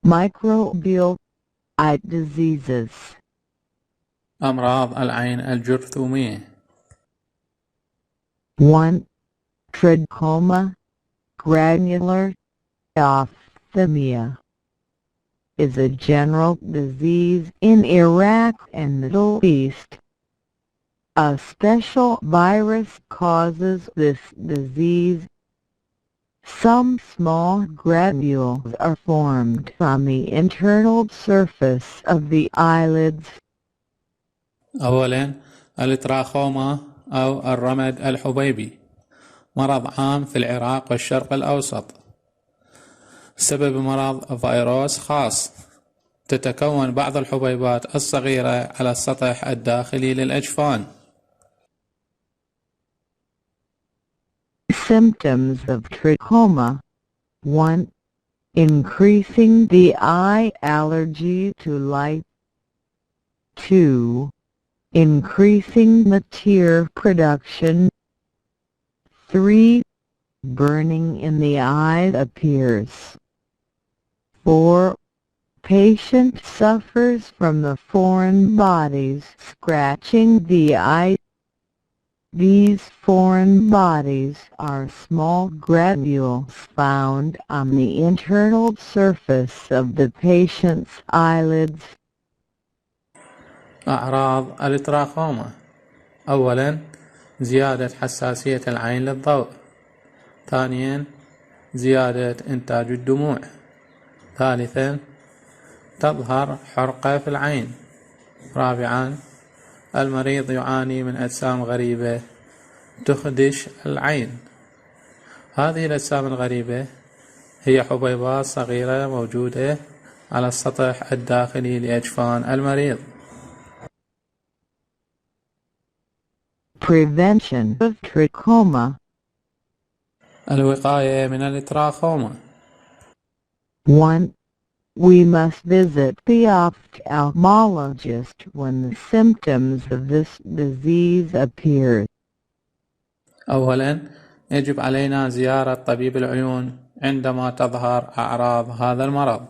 Microbial eye diseases. أمراض العين الجرثومية. 1. Trichoma granular ophthalmia is a general disease in Iraq and Middle East. A special virus causes this disease. Some small granules are formed on the internal surface of the eyelids. أولا التراخوما أو الرمد الحبيبي مرض عام في العراق والشرق الأوسط. سبب مرض فيروس خاص. تتكون بعض الحبيبات الصغيرة على السطح الداخلي للأجفان. Symptoms of trichoma. 1. Increasing the eye allergy to light. 2. Increasing the tear production. 3. Burning in the eye appears. 4. Patient suffers from the foreign bodies scratching the eye. These foreign bodies are small granules found on the internal surface of the patient's eyelids. أعراض التراخوما. أولا زيادة حساسية العين للضوء. ثانيا زيادة إنتاج الدموع. ثالثا تظهر حرقة في العين. رابعا المريض يعاني من أجسام غريبة تخدش العين. هذه الأجسام الغريبة هي حبيبات صغيرة موجودة على السطح الداخلي لأجفان المريض. Prevention of trichoma. الوقاية من التراخوما. 1. We must visit the ophthalmologist when the symptoms of this disease appear. أولا يجب علينا زيارة طبيب العيون عندما تظهر أعراض هذا المرض.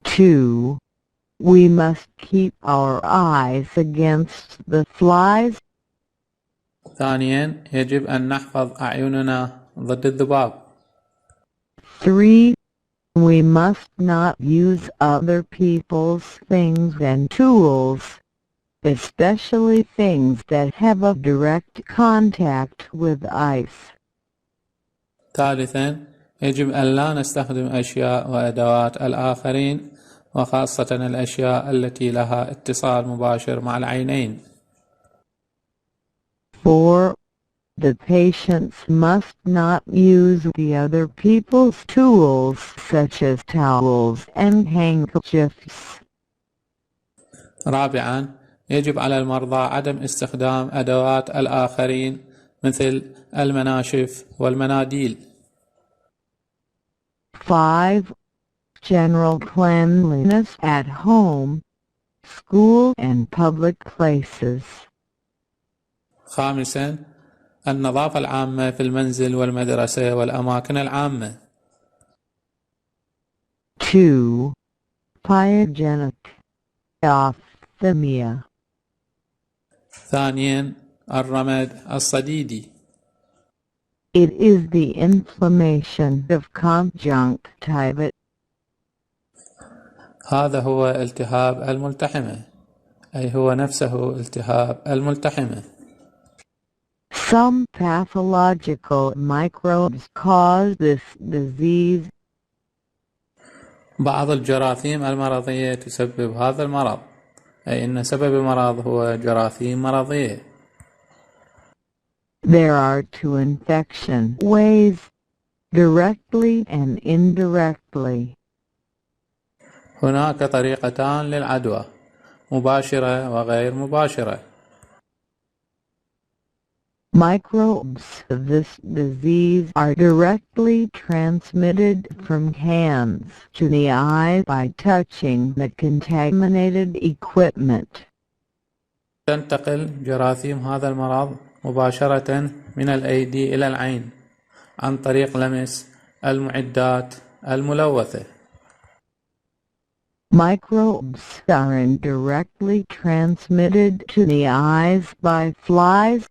2. We must keep our eyes against the flies. ثانيا يجب أن نحفظ أعيننا ضد الذباب. 3. We must not use other people's things and tools, especially things that have a direct contact with ice. ثالثا يجب أن لا نستخدم أشياء وأدوات الآخرين وخاصة الأشياء التي لها اتصال مباشر مع العينين. 4. The patients must not use the other people's tools such as towels and handkerchiefs. رابعا يجب على المرضى عدم استخدام أدوات الآخرين مثل المناشف والمناديل. 5. General cleanliness at home, school and public places. خامسا النظافة العامة في المنزل والمدرسة والأماكن العامة. 2. Pyogenic ophthalmia. ثانيا الرمد الصديدي. It is the inflammation of conjunctiva. هذا هو التهاب الملتحمة، أي هو نفسه التهاب الملتحمة. Some pathological microbes cause this disease. بعض الجراثيم المرضية تسبب هذا المرض، أي أن سبب المرض هو جراثيم مرضية. There are two infection ways, directly and indirectly. هناك طريقتان للعدوى، مباشرة وغير مباشرة. Microbes of this disease are directly transmitted from hands to the eye by touching the contaminated equipment. تنتقل جراثيم هذا المرض مباشرة من الأيدي إلى العين عن طريق لمس المعدات الملوثة. Microbes are indirectly transmitted to the eyes by flies.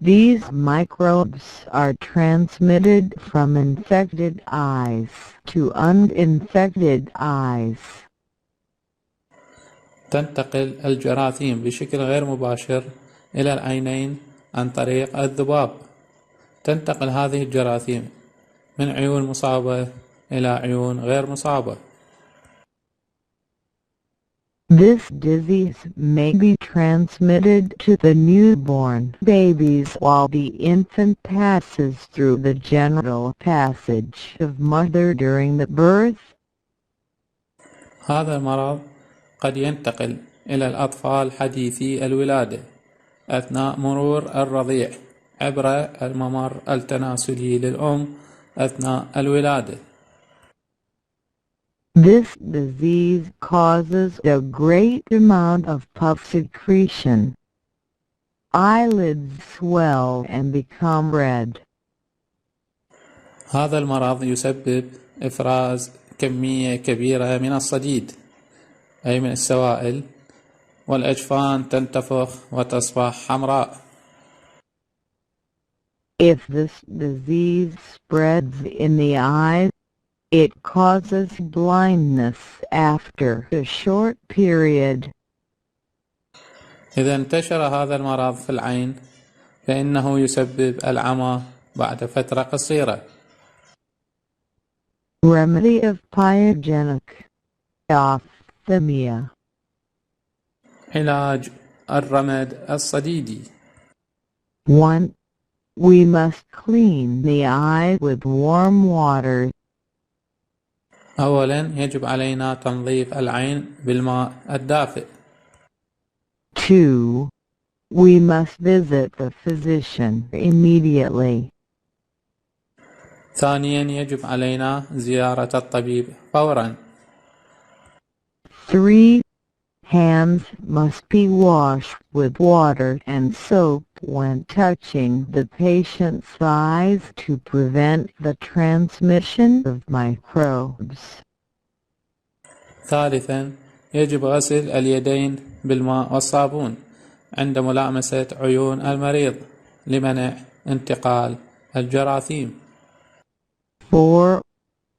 These microbes are transmitted from infected eyes to uninfected eyes. تنتقل الجراثيم بشكل غير مباشر إلى العينين عن طريق الذباب. تنتقل هذه الجراثيم من عيون مصابة إلى عيون غير مصابة. This disease may be transmitted to the newborn babies while the infant passes through the genital passage of mother during the birth. هذا المرض قد ينتقل إلى الأطفال حديثي الولادة أثناء مرور الرضيع عبر الممر التناسلي للأم أثناء الولادة. This disease causes a great amount of pus secretion. Eyelids swell and become red. هذا المرض يسبب إفراز كمية كبيرة من الصديد أي من السوائل، والأجفان تنتفخ وتصبح حمراء. If this disease spreads in the eyes, it causes blindness after a short period. إذا انتشر هذا المرض في العين فإنه يسبب العمى بعد فترة قصيرة. Remedy of pyogenic ophthalmia. علاج الرمد الصديدي. 1. We must clean the eye with warm water. أولا يجب علينا تنظيف العين بالماء الدافئ. 2. We must visit the physician immediately. ثانيا يجب علينا زيارة الطبيب فورا. 3. Hands must be washed with water and soap when touching the patient's eyes to prevent the transmission of microbes. ثالثا يجب غسل اليدين بالماء والصابون عند ملامسة عيون المريض لمنع انتقال الجراثيم. 4.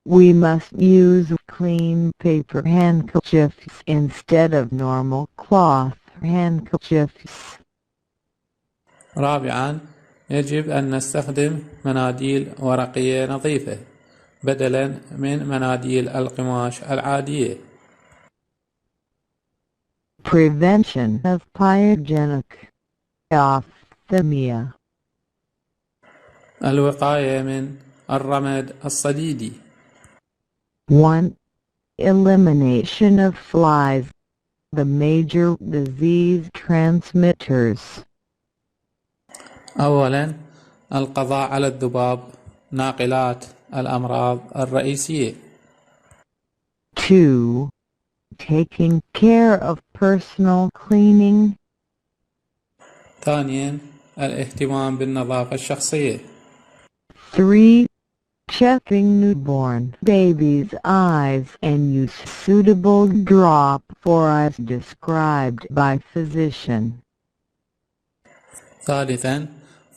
We must use clean paper handkerchiefs instead of normal cloth handkerchiefs. رابعا يجب أن نستخدم مناديل ورقية نظيفة بدلا من مناديل القماش العادية. Prevention of pyogenic ophthalmia. الوقاية من الرمد الصديدي. 1. Elimination of flies, the major disease transmitters. أولا القضاء على الذباب ناقلات الأمراض الرئيسية. 2. Taking care of personal cleaning. ثانيا الاهتمام بالنظافة الشخصية. 3. Checking newborn baby's eyes and use suitable drop for as described by physician. ثالثا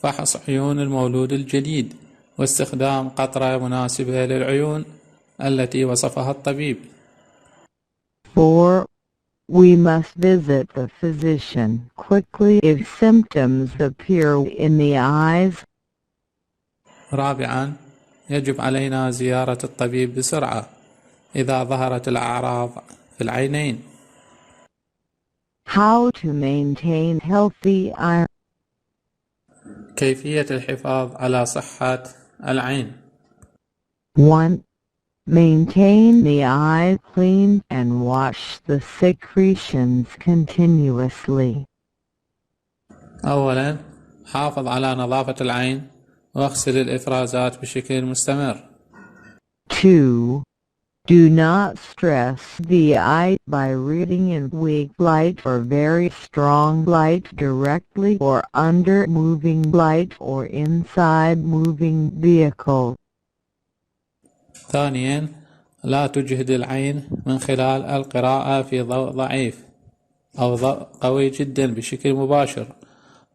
فحص عيون المولود الجديد واستخدام قطرة مناسبة للعيون التي وصفها الطبيب. 4. We must visit the physician quickly if symptoms appear in the eyes. رابعا يجب علينا زيارة الطبيب بسرعة إذا ظهرت الأعراض في العينين. How to maintain healthy eye. كيفية الحفاظ على صحة العين. 1. Maintain the eye clean and wash the secretions continuously. أولا حافظ على نظافة العين واغسل الإفرازات بشكل مستمر. 2. Do not stress the eye by reading in weak light or very strong light directly or under moving light or inside moving vehicle. ثانيا لا تجهد العين من خلال القراءة في ضوء ضعيف أو ضوء قوي جدا بشكل مباشر،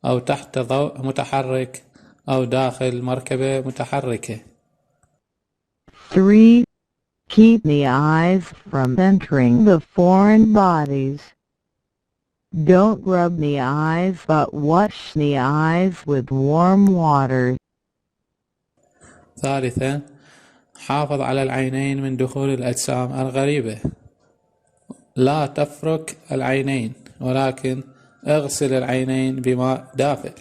أو تحت ضوء متحرك، أو داخل مركبة متحركة. 3. Keep the eyes from entering the foreign bodies. Don't rub the eyes but wash the eyes with warm water. ثالثا، حافظ على العينين من دخول الأجسام الغريبة. لا تفرك العينين، ولكن اغسل العينين بماء دافئ.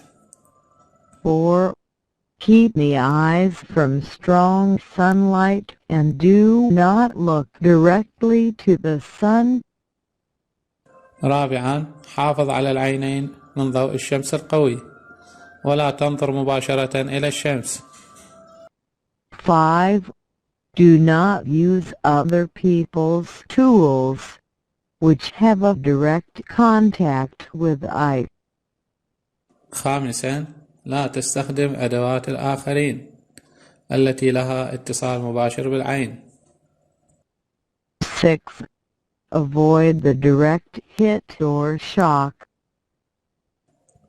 4. Keep the eyes from strong sunlight and do not look directly to the sun. رابعا، حافظ على العينين من ضوء الشمس القوي، ولا تنظر مباشرة إلى الشمس. 5. Do not use other people's tools, which have a direct contact with eye. خامسا، لا تستخدم أدوات الآخرين التي لها اتصال مباشر بالعين. 6. Avoid the direct hit or shock.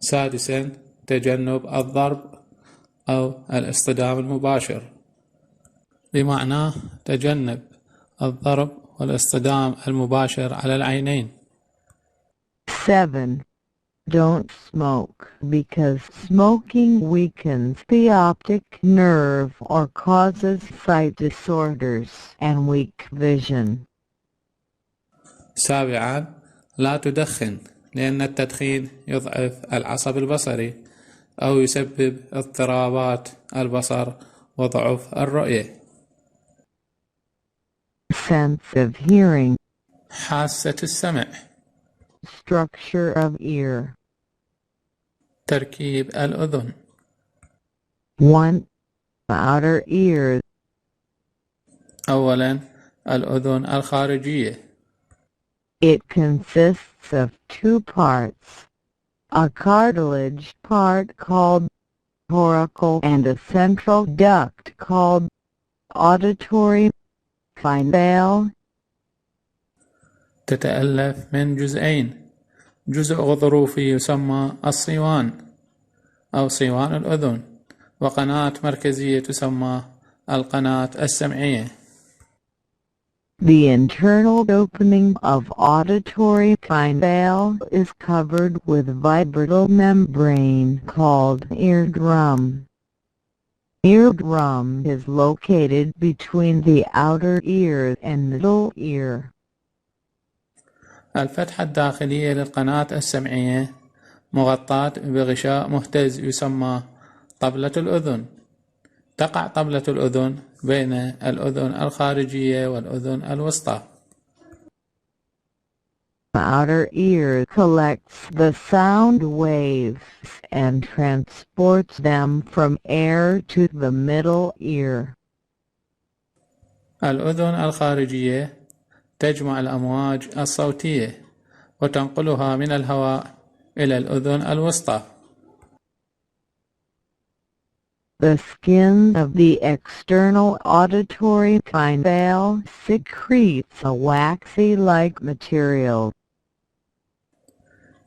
سادسا، تجنب الضرب أو الاصطدام المباشر، بمعنى تجنب الضرب والاصطدام المباشر على العينين. 7. Don't smoke because smoking weakens the optic nerve or causes sight disorders and weak vision. سابعا، لا تدخن لأن التدخين يضعف العصب البصري أو يسبب اضطرابات البصر وضعف الرؤية. Sense of hearing. حاسة السمع. Structure of ear. تركيب الأذن. 1. Outer ear. أولا، الأذن الخارجية. It consists of 2 parts, a cartilage part called auricle and a central duct called auditory canal. تتألف من جزئين، جزء غضروفي يسمى الصيوان أو صيوان الأذن، وقناة مركزية تسمى القناة السمعية. The internal opening of auditory canal is covered with vibratile membrane called eardrum. Eardrum is located between the outer ear and middle ear. الفتحة الداخلية للقناة السمعية مغطاة بغشاء مهتز يسمى طبلة الأذن. تقع طبلة الأذن بين الأذن الخارجية والأذن الوسطى. The outer ear collects the sound waves and transports them from air to the middle ear. الأذن الخارجية تجمع الأمواج الصوتية وتنقلها من الهواء إلى الأذن الوسطى. The skin of the external auditory canal secretes a waxy-like material.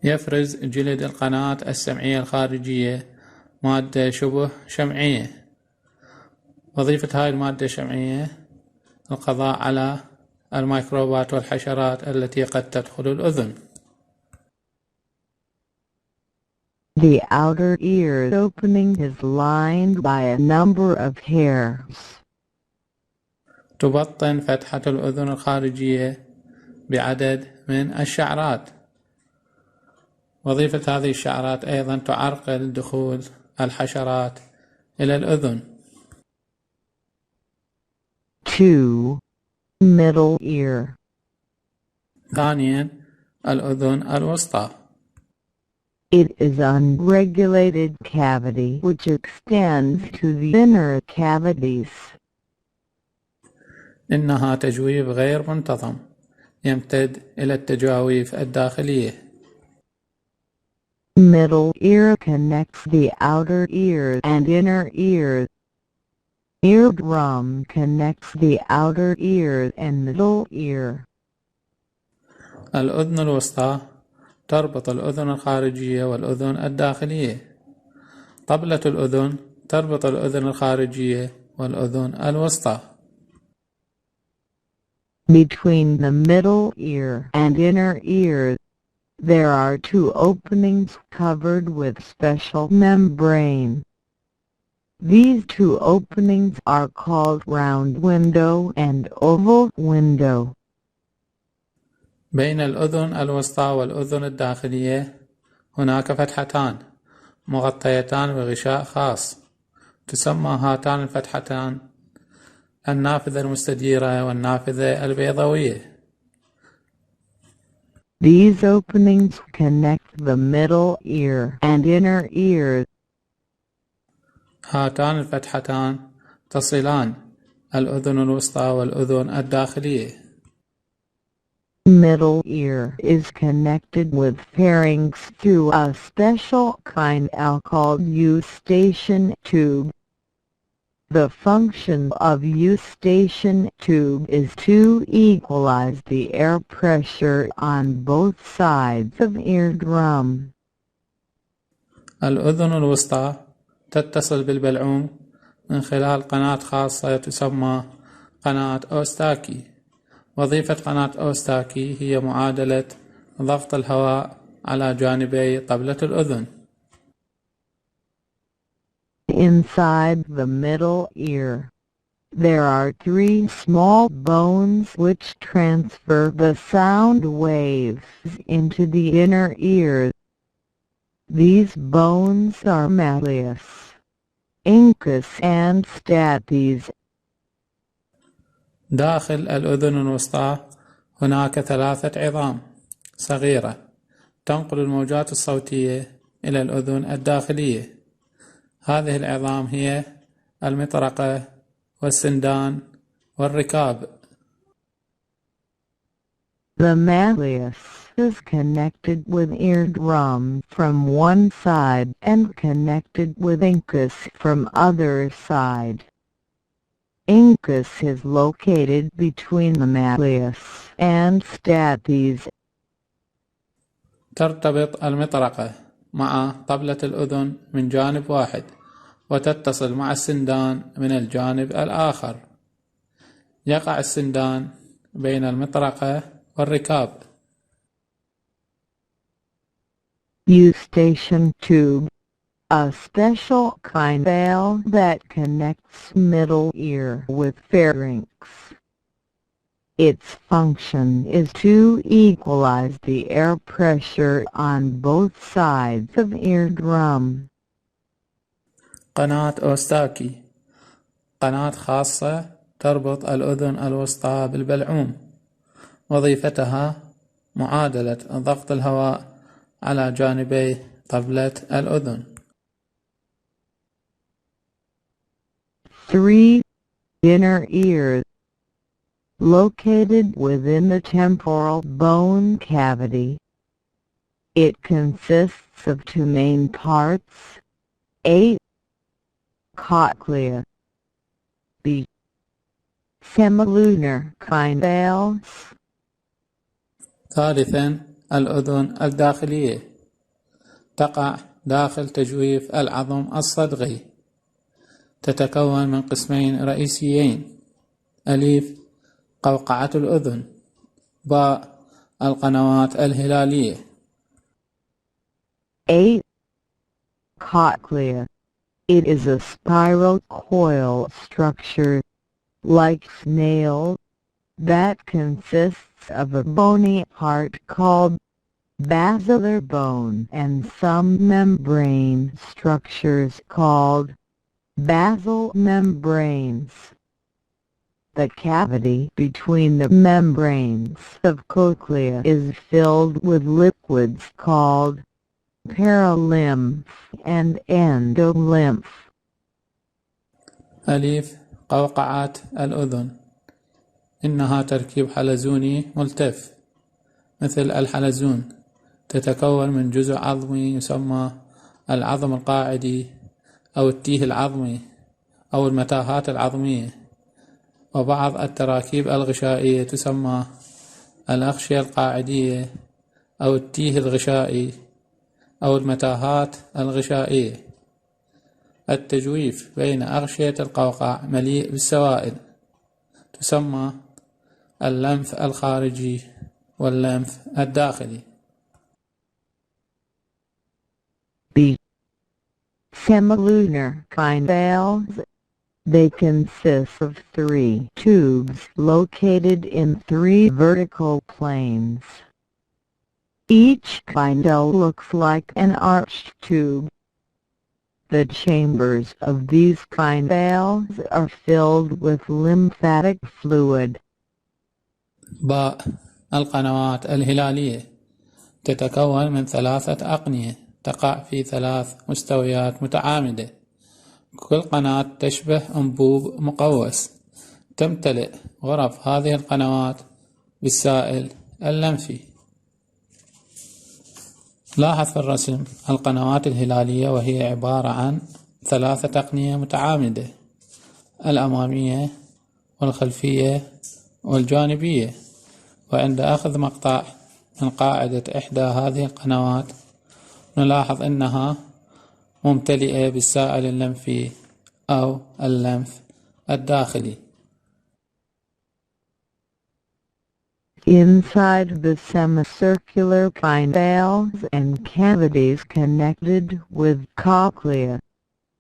يفرز جلد القناة السمعية الخارجية مادة شبه شمعية. وظيفة هاي المادة الشمعية القضاء على الميكروبات والحشرات التي قد تدخل الأذن. The outer ear opening is lined by a number of hairs. تبطن فتحة الأذن الخارجية بعدد من الشعرات. وظيفة هذه الشعرات أيضا تعرقل دخول الحشرات إلى الأذن. 2. Middle ear. ثانيا، الأذن الوسطى. It is unregulated cavity which extends to the inner cavities. إنها تجويف غير منتظم يمتد إلى التجاويف الداخلية. Middle ear connects the outer ear and inner ear. Eardrum connects the outer ear and middle ear. الأذن الوسطى تربط الأذن الخارجية والأذن الداخلية. طبلة الأذن تربط الأذن الخارجية والأذن الوسطى. Between the middle ear and inner ear, there are two openings covered with special membrane. These two openings are called round window and oval window. بين الأذن الوسطى والأذن الداخلية هناك فتحتان مغطيتان بغشاء خاص، تسمى هاتان الفتحتان النافذة المستديرة والنافذة البيضاوية. These openings connect the middle ear and inner ear. هاتان الفتحتان تصلان الأذن الوسطى والأذن الداخلية. Middle ear is connected with pharynx through a special kind called eustachian tube. The function of eustachian tube is to equalize the air pressure on both sides of eardrum. الأذن الوسطى تتصل بالبلعوم من خلال قناة خاصة تسمى قناة أوستاكي. وظيفة قناة أوستاكي هي معادلة ضغط الهواء على جانبي طبلة الأذن. Inside the middle ear, there are three small bones which transfer the sound waves into the inner ear. These bones are malleus, incus and stapes. داخل الأذن الوسطى هناك 3 عظام صغيرة تنقل الموجات الصوتية إلى الأذن الداخلية. هذه العظام هي المطرقة والسندان والركاب. The malleus is connected with eardrum from one side and connected with incus from other side. Incus is located between the malleus and stapes. ترتبط المطرقة مع طبلة الأذن من جانب واحد وتتصل مع السندان من الجانب الآخر. يقع السندان بين المطرقة والركاب. Eustachian tube, a special kind valve that connects middle ear with pharynx. Its function is to equalize the air pressure on both sides of eardrum. قناة أوستاكي قناة خاصة تربط الأذن الوسطى بالبلعوم. وظيفتها معادلة ضغط الهواء على جانبي طبلة الأذن. 3. Inner ear, located within the temporal bone cavity. It consists of 2 main parts: A. Cochlea, B. Semilunar canals. ثالثا الأذن الداخلية تقع داخل تجويف العظم الصدغي. تتكون من قسمين رئيسيين: ألف قوقعة الأذن، باء القنوات الهلالية. A. Cochlea. It is a spiral coil structure, like snail, that consists of a bony part called basilar bone and some membrane structures called basal membranes. The cavity between the membranes of cochlea is filled with liquids called paralymph and endolymph. ألف قوقعة الأذن، إنها تركيب حلزوني ملتف مثل الحلزون. تتكون من جزء عظمي يسمى العظم القاعدي أو التيه العظمي، أو المتاهات العظمية. وبعض التراكيب الغشائية تسمى الأغشية القاعدية أو التيه الغشائي أو المتاهات الغشائية. التجويف بين أغشية القوقع مليء بالسوائل تسمى اللمف الخارجي واللمف الداخلي. B. Semilunar canals. They consist of 3 tubes located in 3 vertical planes. Each canal looks like an arched tube. The chambers of these canals are filled with lymphatic fluid. باء. القنوات الهلالية تتكون من 3 أقنية تقع في 3 مستويات متعامدة. كل قناة تشبه أنبوب مقوس. تمتلئ غرف هذه القنوات بالسائل اللمفي. لاحظ في الرسم القنوات الهلالية وهي عبارة عن 3 أقنية متعامدة: الأمامية والخلفية والجانبية. وعند أخذ مقطع من قاعدة إحدى هذه القنوات نلاحظ أنها ممتلئة بالسائل اللمفي أو اللمف الداخلي. Inside the semicircular canals and cavities connected with cochlea,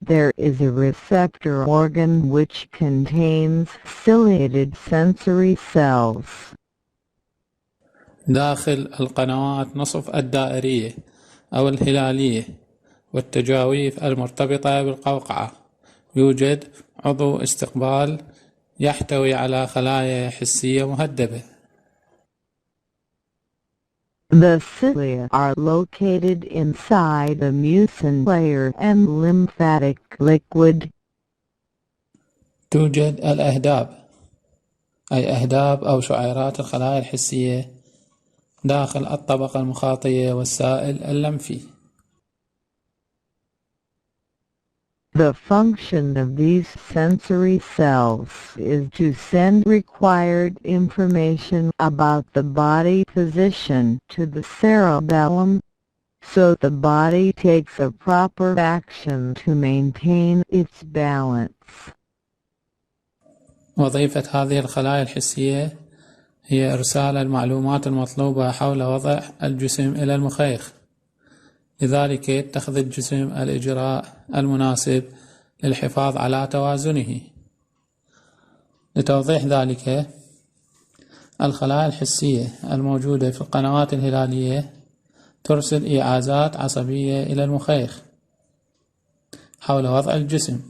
there is a receptor organ which contains ciliated sensory cells. داخل القنوات نصف الدائرية أو الهلالية والتجاويف المرتبطة بالقوقعة يوجد عضو استقبال يحتوي على خلايا حسية مهدبة. The cilia are located inside the mucin layer and lymphatic liquid. توجد الأهداب أي أهداب أو شعيرات الخلايا الحسية داخل الطبقة المخاطية والسائل اللمفي. The function of these sensory cells is to send required information about the body position to the cerebellum, so the body takes a proper action to maintain its balance. وظيفة هذه الخلايا الحسية هي إرسال المعلومات المطلوبة حول وضع الجسم إلى المخيخ. لذلك يتخذ الجسم الإجراء المناسب للحفاظ على توازنه. لتوضيح ذلك، الخلايا الحسية الموجودة في القنوات الهلالية ترسل إيعازات عصبية إلى المخيخ حول وضع الجسم.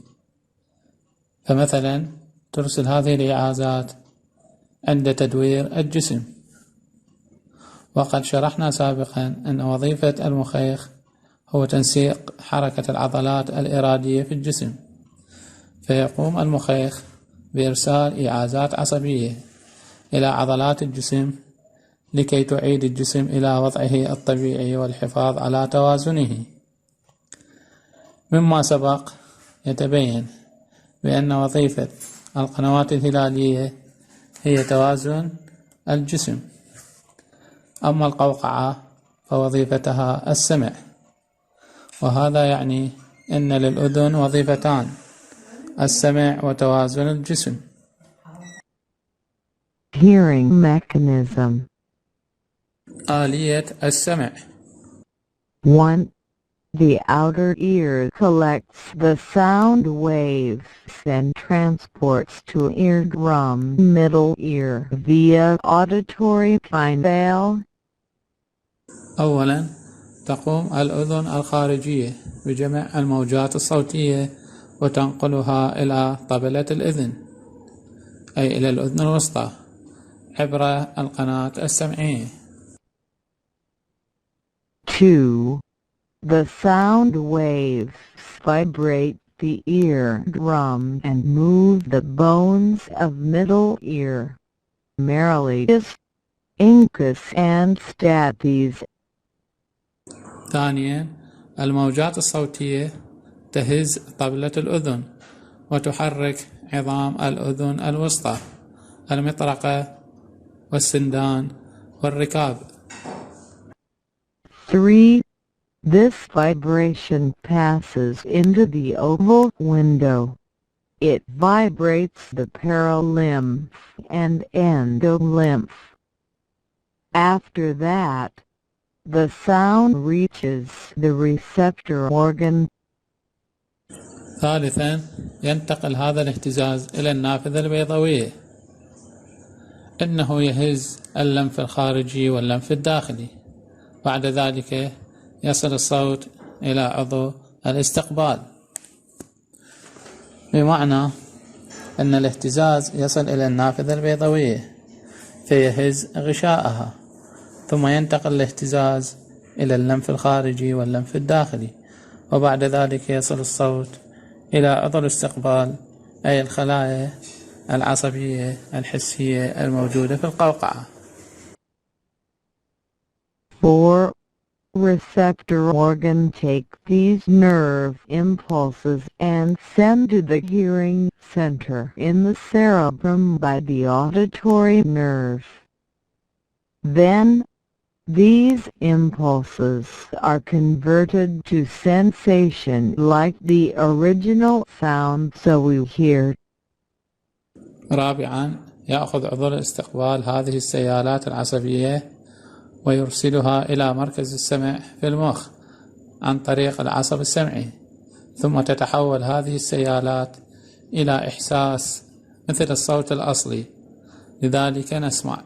فمثلا ترسل هذه الإيعازات عند تدوير الجسم. وقد شرحنا سابقا أن وظيفة المخيخ هو تنسيق حركة العضلات الإرادية في الجسم، فيقوم المخيخ بإرسال إيعازات عصبية إلى عضلات الجسم لكي تعيد الجسم إلى وضعه الطبيعي والحفاظ على توازنه. مما سبق يتبين بأن وظيفة القنوات الهلالية هي توازن الجسم. أما القوقعة فوظيفتها السمع، وهذا يعني أن للأذن وظيفتان: السمع وتوازن الجسم. Hearing mechanism. آلية السمع. 1. The outer ear collects the sound waves and transports to eardrum middle ear via auditory canal. أولا، تقوم الأذن الخارجية بجمع الموجات الصوتية وتنقلها إلى طبلة الأذن، أي إلى الأذن الوسطى، عبر القناة السمعية. 2. The sound waves vibrate the eardrum and move the bones of middle ear, malleus, incus and stapes. ثانيا، الموجات الصوتية تهز طبلة الأذن وتحرك عظام الأذن الوسطى، المطرقة والسندان والركاب. 3. This vibration passes into the oval window. It vibrates the paralymph and endolymph. After that, the sound reaches the receptor organ. ثالثا، ينتقل هذا الاهتزاز إلى النافذة البيضاوية. إنه يهز اللمف الخارجي واللمف الداخلي. بعد ذلك يصل الصوت إلى عضو الاستقبال، بمعنى أن الاهتزاز يصل إلى النافذة البيضاوية فيهز غشاءها، ثم ينتقل الاهتزاز إلى اللمف الخارجي واللمف الداخلي، وبعد ذلك يصل الصوت إلى عضو الاستقبال، أي الخلايا العصبية الحسية الموجودة في القوقعة. 4. Receptor organ take these nerve impulses and send to the hearing center in the cerebrum by the auditory nerve. Then, these impulses are converted to sensation like the original sound so we hear. رابعا، يأخذ عضو الاستقبال هذه السيالات العصبية ويرسلها إلى مركز السمع في المخ عن طريق العصب السمعي، ثم تتحول هذه السيالات إلى إحساس مثل الصوت الأصلي، لذلك نسمع.